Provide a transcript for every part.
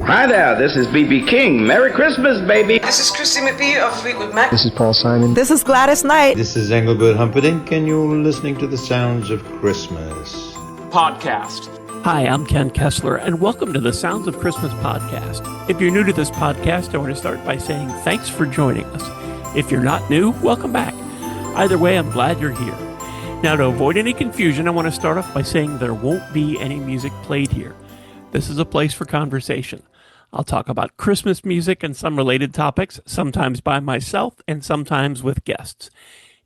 Hi there, this is B.B. King. Merry Christmas, baby. This is Christy McVie of Fleetwood Mac. This is Paul Simon. This is Gladys Knight. This is Engelbert Humperdinck, and you're listening to the Sounds of Christmas podcast. Hi, I'm Ken Kessler, and welcome to the Sounds of Christmas podcast. If you're new to this podcast, I want to start by saying thanks for joining us. If you're not new, welcome back. Either way, I'm glad you're here. Now, to avoid any confusion, I want to start off by saying there won't be any music played here. This is a place for conversation. I'll talk about Christmas music and some related topics, sometimes by myself and sometimes with guests.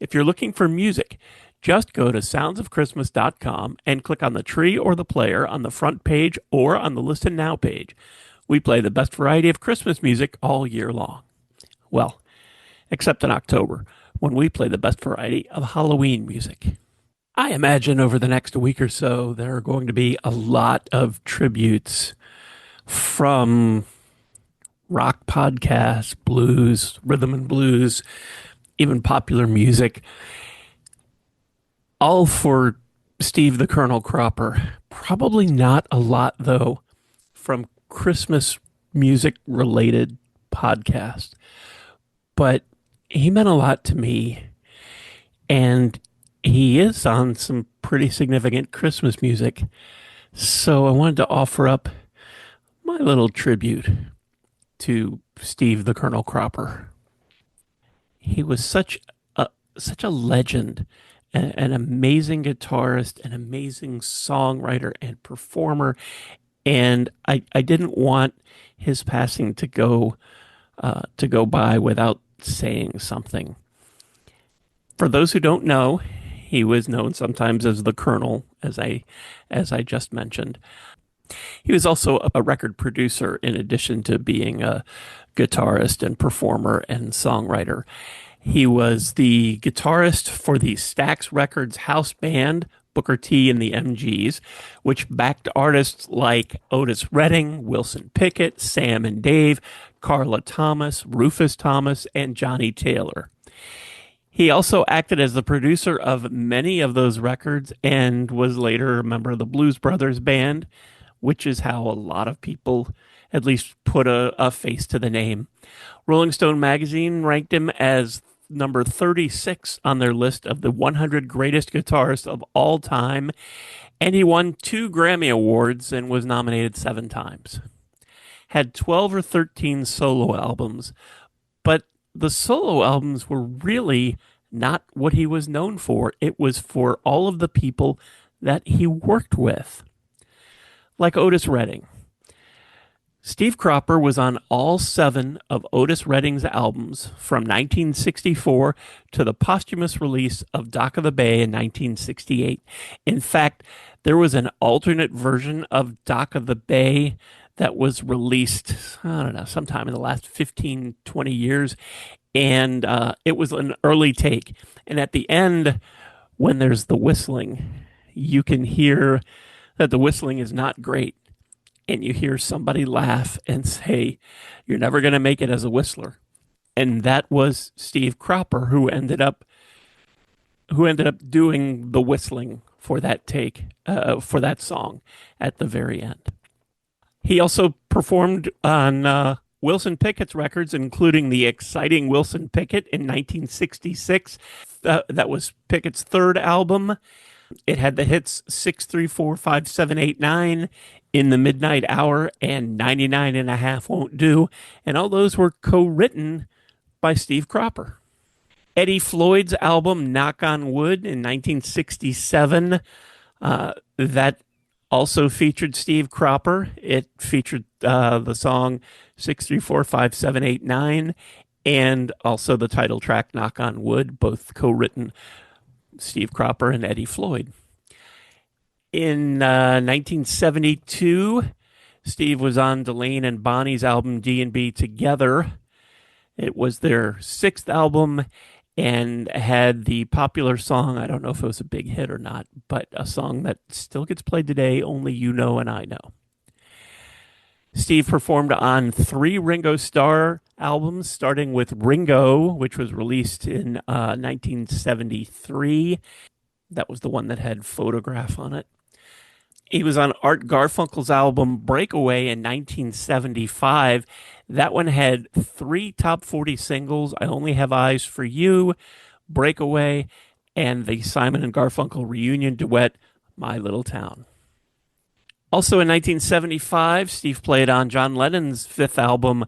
If you're looking for music, just go to soundsofchristmas.com and click on the tree or the player on the front page or on the Listen Now page. We play the best variety of Christmas music all year long. Well, except in October, when we play the best variety of Halloween music. I imagine over the next week or so, there are going to be a lot of tributes from rock podcasts, blues, rhythm and blues, even popular music, all for Steve the Colonel Cropper. Probably not a lot, though, from Christmas music-related podcasts. But he meant a lot to me, and he is on some pretty significant Christmas music. So I wanted to offer up my little tribute to Steve the Colonel Cropper. He was such a legend, an amazing guitarist, an amazing songwriter and performer, and I didn't want his passing to go by without saying something. For those who don't know, he was known sometimes as the Colonel, as I just mentioned. He was also a record producer in addition to being a guitarist and performer and songwriter. He was the guitarist for the Stax Records house band, Booker T and the MGs, which backed artists like Otis Redding, Wilson Pickett, Sam and Dave, Carla Thomas, Rufus Thomas, and Johnny Taylor. He also acted as the producer of many of those records and was later a member of the Blues Brothers band, which is how a lot of people at least put a face to the name. Rolling Stone magazine ranked him as number 36 on their list of the 100 greatest guitarists of all time, and he won 2 Grammy Awards and was nominated 7 times. Had 12 or 13 solo albums, but the solo albums were really not what he was known for. It was for all of the people that he worked with. Like Otis Redding. Steve Cropper was on all 7 of Otis Redding's albums from 1964 to the posthumous release of Dock of the Bay in 1968. In fact, there was an alternate version of Dock of the Bay that was released, I don't know, sometime in the last 15, 20 years. And it was an early take. And at the end, when there's the whistling, you can hear that the whistling is not great. And you hear somebody laugh and say, "You're never going to make it as a whistler." And that was Steve Cropper, who ended up doing the whistling for that take, for that song at the very end. He also performed on Wilson Pickett's records, including the exciting Wilson Pickett in 1966. That was Pickett's 3rd album. It had the hits 6, 3, 4, 5, 7, 8, 9, In the Midnight Hour, and 99 and a Half Won't Do. And all those were co-written by Steve Cropper. Eddie Floyd's album Knock on Wood in 1967, that also featured Steve Cropper. It featured the song 6, 3, 4, 5, 7, 8, 9, and also the title track Knock on Wood, both co-written Steve Cropper and Eddie Floyd. In 1972, Steve was on Delane and Bonnie's album D&B Together. It was their 6th album and had the popular song, I don't know if it was a big hit or not, but a song that still gets played today, Only You Know and I Know. Steve performed on 3 Ringo Starr albums, starting with Ringo, which was released in 1973. That was the one that had Photograph on it. He was on Art Garfunkel's album Breakaway in 1975. That one had 3 top 40 singles: I Only Have Eyes for You, Breakaway, and the Simon and Garfunkel reunion duet, My Little Town. Also in 1975, Steve played on John Lennon's 5th album,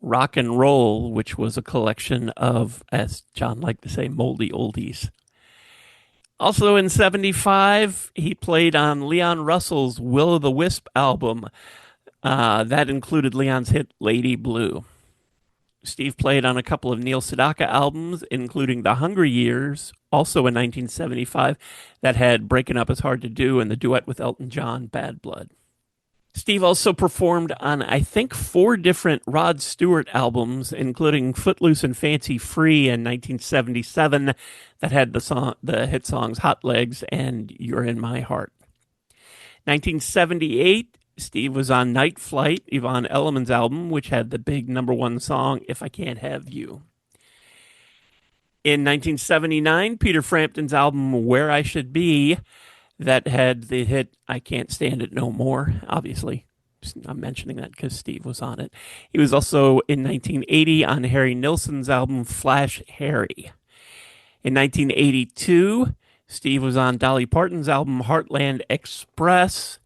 Rock and Roll, which was a collection of, as John liked to say, moldy oldies. Also in 75, he played on Leon Russell's Will-O-the-Wisp album. That included Leon's hit Lady Blue. Steve played on a couple of Neil Sedaka albums, including The Hungry Years, also in 1975, that had Breaking Up Is Hard to Do and the duet with Elton John, Bad Blood. Steve also performed on, I think, 4 different Rod Stewart albums, including Footloose and Fancy Free in 1977, that had the hit songs Hot Legs and You're in My Heart. 1978, Steve was on Night Flight, Yvonne Elliman's album, which had the big #1 song, If I Can't Have You. In 1979, Peter Frampton's album Where I Should Be, that had the hit I Can't Stand It No More. Obviously, I'm mentioning that because Steve was on it. He was also in 1980 on Harry Nilsson's album Flash Harry. In 1982, Steve was on Dolly Parton's album Heartland Express.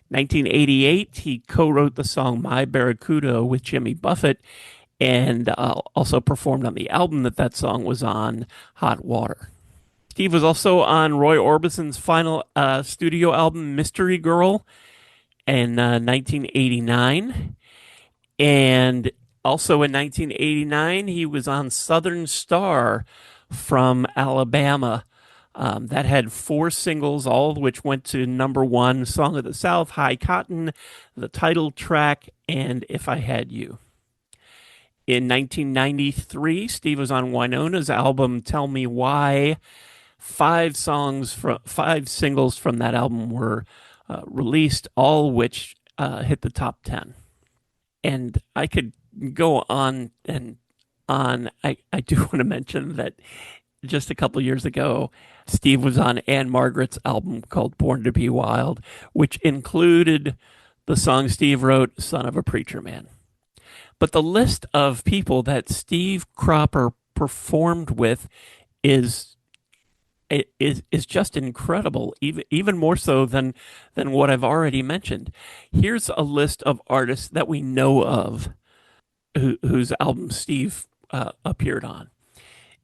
1988, he co-wrote the song My Barracuda with Jimmy Buffett, and also performed on the album that song was on, Hot Water. Steve was also on Roy Orbison's final studio album, Mystery Girl, in 1989. And also in 1989, he was on Southern Star from Alabama. That had 4 singles, all of which went to #1, Song of the South, High Cotton, the title track, and If I Had You. In 1993, Steve was on Wynona's album, Tell Me Why. 5 singles from that album were released, all which hit the top 10. And I could go on and on. I do want to mention that just a couple years ago, Steve was on Anne Margaret's album called Born to Be Wild, which included the song Steve wrote, Son of a Preacher Man. But the list of people that Steve Cropper performed with is just incredible, even more so than what I've already mentioned. Here's a list of artists that we know of whose album Steve appeared on: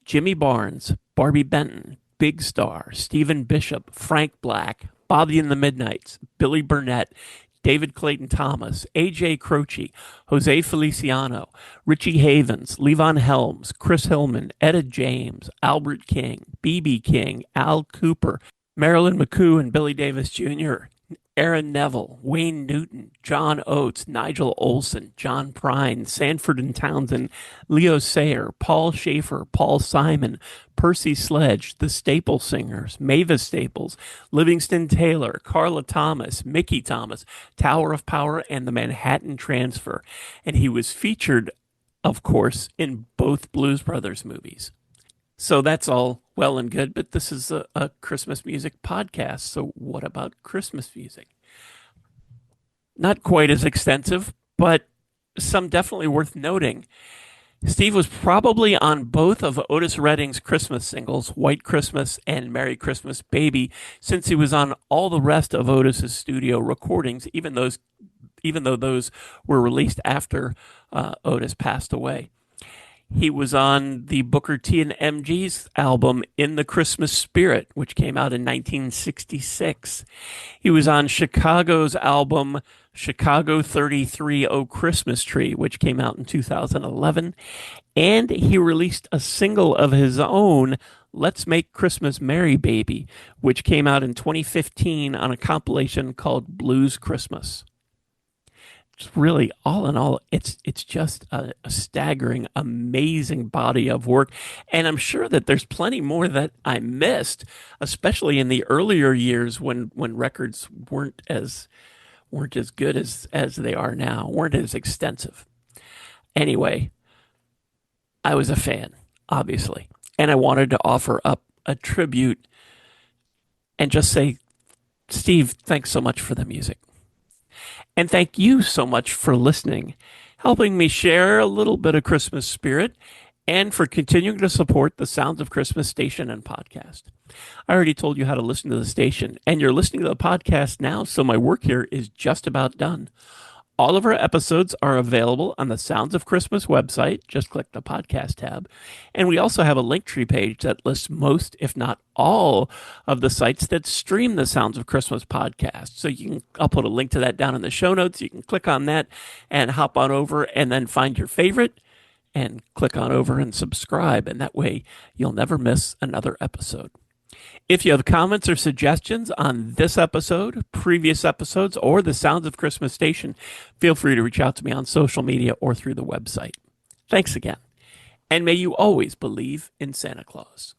Jimmy Barnes, Barbie Benton, Big Star, Stephen Bishop, Frank Black, Bobby and the Midnights, Billy Burnett, David Clayton Thomas, A.J. Croce, Jose Feliciano, Richie Havens, Levon Helms, Chris Hillman, Etta James, Albert King, B.B. King, Al Cooper, Marilyn McCoo and Billy Davis Jr., Aaron Neville, Wayne Newton, John Oates, Nigel Olsson, John Prine, Sanford and Townsend, Leo Sayer, Paul Schaefer, Paul Simon, Percy Sledge, the Staple Singers, Mavis Staples, Livingston Taylor, Carla Thomas, Mickey Thomas, Tower of Power, and the Manhattan Transfer. And he was featured, of course, in both Blues Brothers movies. So that's all well and good, but this is a Christmas music podcast. So what about Christmas music? Not quite as extensive, but some definitely worth noting. Steve was probably on both of Otis Redding's Christmas singles, White Christmas and Merry Christmas Baby, since he was on all the rest of Otis's studio recordings, even though those were released after Otis passed away. He was on the Booker T and MG's album In the Christmas Spirit, which came out in 1966. He was on Chicago's album Chicago 33 O Christmas Tree, which came out in 2011. And he released a single of his own, Let's Make Christmas Merry Baby, which came out in 2015 on a compilation called Blues Christmas. Really, all in all, it's just a staggering, amazing body of work. And I'm sure that there's plenty more that I missed, especially in the earlier years when records weren't as good as they are now, weren't as extensive. Anyway, I was a fan, obviously, and I wanted to offer up a tribute and just say Steve, thanks so much for the music. And thank you so much for listening, helping me share a little bit of Christmas spirit, and for continuing to support the Sounds of Christmas station and podcast. I already told you how to listen to the station, and you're listening to the podcast now, so my work here is just about done. All of our episodes are available on the Sounds of Christmas website. Just click the podcast tab. And we also have a Linktree page that lists most, if not all, of the sites that stream the Sounds of Christmas podcast. So I'll put a link to that down in the show notes. You can click on that and hop on over and then find your favorite and click on over and subscribe. And that way you'll never miss another episode. If you have comments or suggestions on this episode, previous episodes, or the Sounds of Christmas station, feel free to reach out to me on social media or through the website. Thanks again. And may you always believe in Santa Claus.